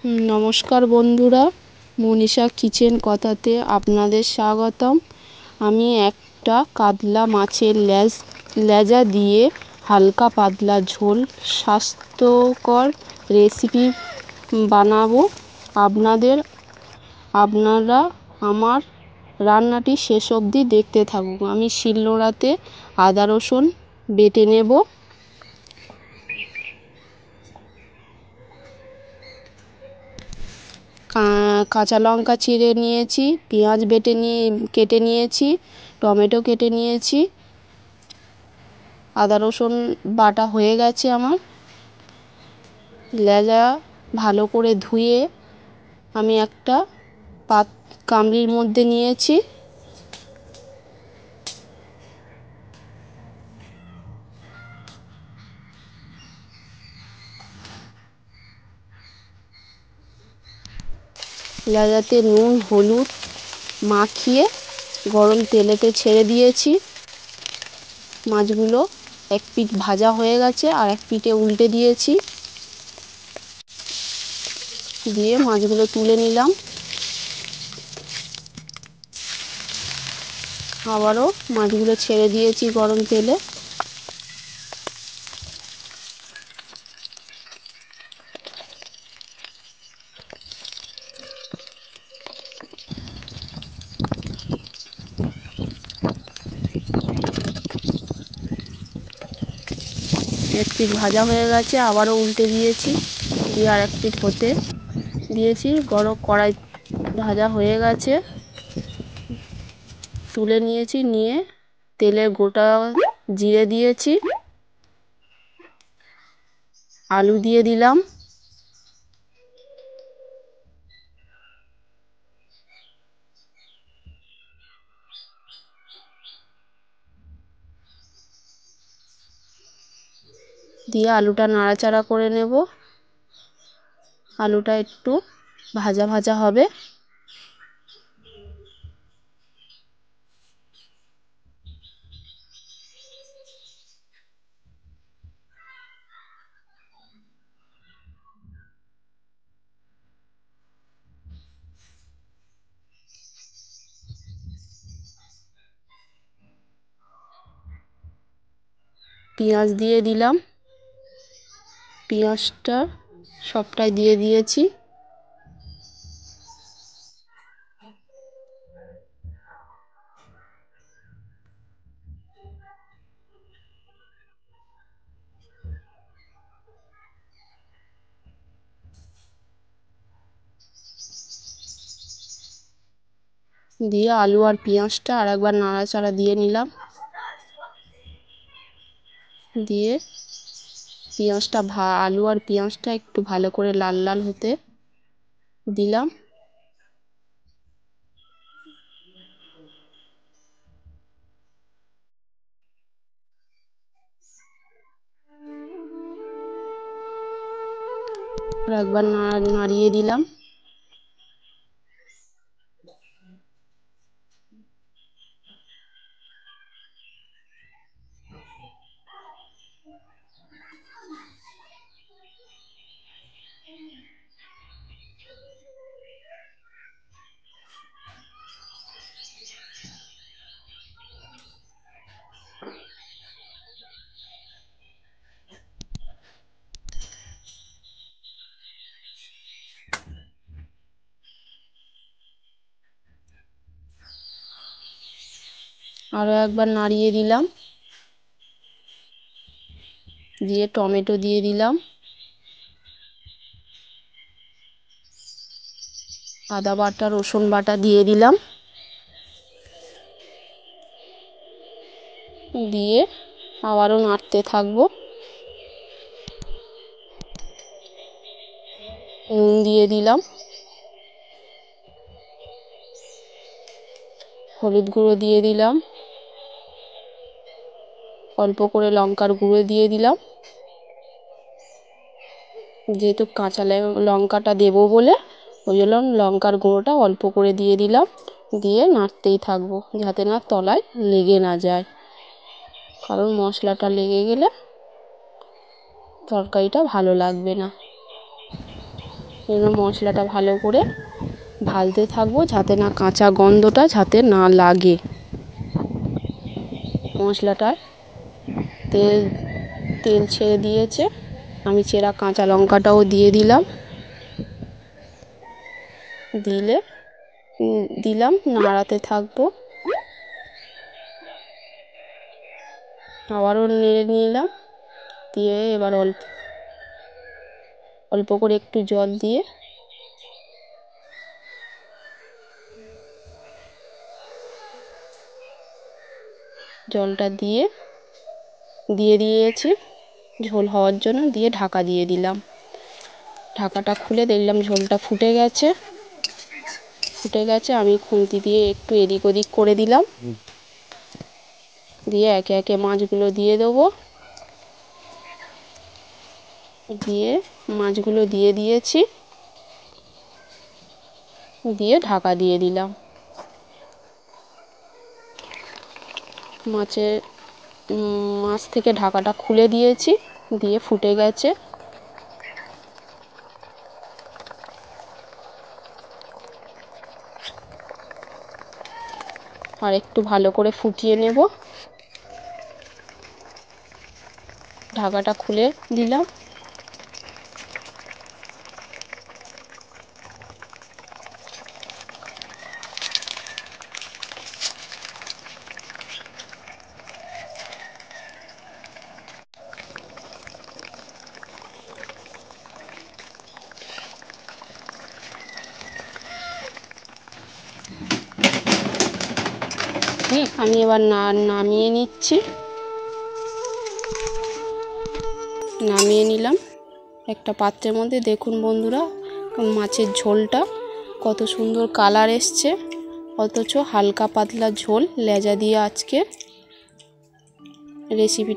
নমস্কার বন্ধুরা, মনীষা কিচেন কথাতে আপনাদের স্বাগতম। আমি একটা কাতলা মাছের লেজা দিয়ে হালকা পাতলা ঝোল স্বাস্থ্যকর রেসিপি বানাবো। আপনারা আমার রান্নাটি শেষ অবধি দেখতে থাকুন। আমি শিলনোড়াতে আদা রসুন বেটে নেব। কাঁচা লঙ্কা চিড়ে নিয়েছি, পেঁয়াজ কেটে নিয়েছি, টমেটো কেটে নিয়েছি। আদা রসুন বাটা হয়ে গেছে আমার। লেজা ভালো করে ধুয়ে আমি একটা গামলির মধ্যে নিয়েছি। লেজাতে নুন হলুদ মাখিয়ে গরম তেলেতে ছেড়ে দিয়েছি। মাছগুলো এক পিঠ ভাজা হয়ে গেছে, আর এক পিঠে উল্টে দিয়েছি, দিয়ে মাছগুলো তুলে নিলাম। আবারও মাছগুলো ছেড়ে দিয়েছি গরম তেলে। এক পিঠ ভাজা হয়ে গেছে, আবারও উল্টে দিয়েছি, দিয়ে আর এক পিঠ হতে দিয়েছি। গরম কড়াই ভাজা হয়ে গেছে, তুলে নিয়েছি। নিয়ে তেলে গোটা জিরে দিয়েছি, আলু দিয়ে দিলাম, দিয়ে আলুটা নাড়াচাড়া করে নেব। আলুটা একটু ভাজা ভাজা হবে। পেঁয়াজ দিয়ে দিলাম, পেঁয়াজটা সবটাই দিয়ে দিয়েছি। দিয়ে আলু আর পেঁয়াজটা আর একবার নাড়াচাড়া দিয়ে নিলাম। দিয়ে আলু আর পেঁয়াজটা একটু ভালো করে লাল লাল হতে দিলাম। আর একবার নাড়িয়ে দিলাম। আরও একবার নাড়িয়ে দিলাম, দিয়ে টমেটো দিয়ে দিলাম, আদা বাটা রসুন বাটা দিয়ে দিলাম, দিয়ে আবারও নাড়তে থাকবো। নুন দিয়ে দিলাম, হলুদ গুঁড়ো দিয়ে দিলাম, অল্প করে লঙ্কার গুঁড়ো দিয়ে দিলাম। যেহেতু কাঁচা লঙ্কাটা দেবো বলে ওই জন্য লঙ্কার গুঁড়োটা অল্প করে দিয়ে দিলাম। দিয়ে নাড়তেই থাকবো যাতে না তলায় লেগে না যায়, কারণ মশলাটা লেগে গেলে তরকারিটা ভালো লাগবে না। এবার মশলাটা ভালো করে ভাজতে থাকবো যাতে না কাঁচা গন্ধটা যাতে না লাগে। মশলাটায় তেল ছেড়ে দিয়েছে, আমি চেরা কাঁচা লঙ্কাটাও দিয়ে দিলাম। দিলাম নাড়াতে থাকবো, আবারও নেড়ে নিলাম। দিয়ে এবার অল্প করে একটু জল দিয়ে জলটা দিয়ে দিয়েছি ঝোল হওয়ার জন্য, দিয়ে ঢাকা দিয়ে দিলাম। ঢাকাটা খুলে দেখলাম ঝোলটা ফুটে গেছে। আমি খুন্তি দিয়ে একটু এদিক ওদিক করে দিলাম, দিয়ে একে একে মাছগুলো দিয়ে দেবো। দিয়ে মাছগুলো দিয়ে দিয়েছি, দিয়ে ঢাকা দিয়ে দিলাম। মাছ থেকে ঢাকাটা খুলে দিয়েছি, দিয়ে ফুটে গেছে। আর একটু ভালো করে ফুটিয়ে নেব। ঢাকাটা খুলে দিলাম। আমি এবার নামিয়ে নিলাম একটা পাত্রের মধ্যে। দেখুন বন্ধুরা, মাছের ঝোলটা কত সুন্দর কালার এসছে, অথচ হালকা পাতলা ঝোল, লেজা দিয়ে আজকে রেসিপি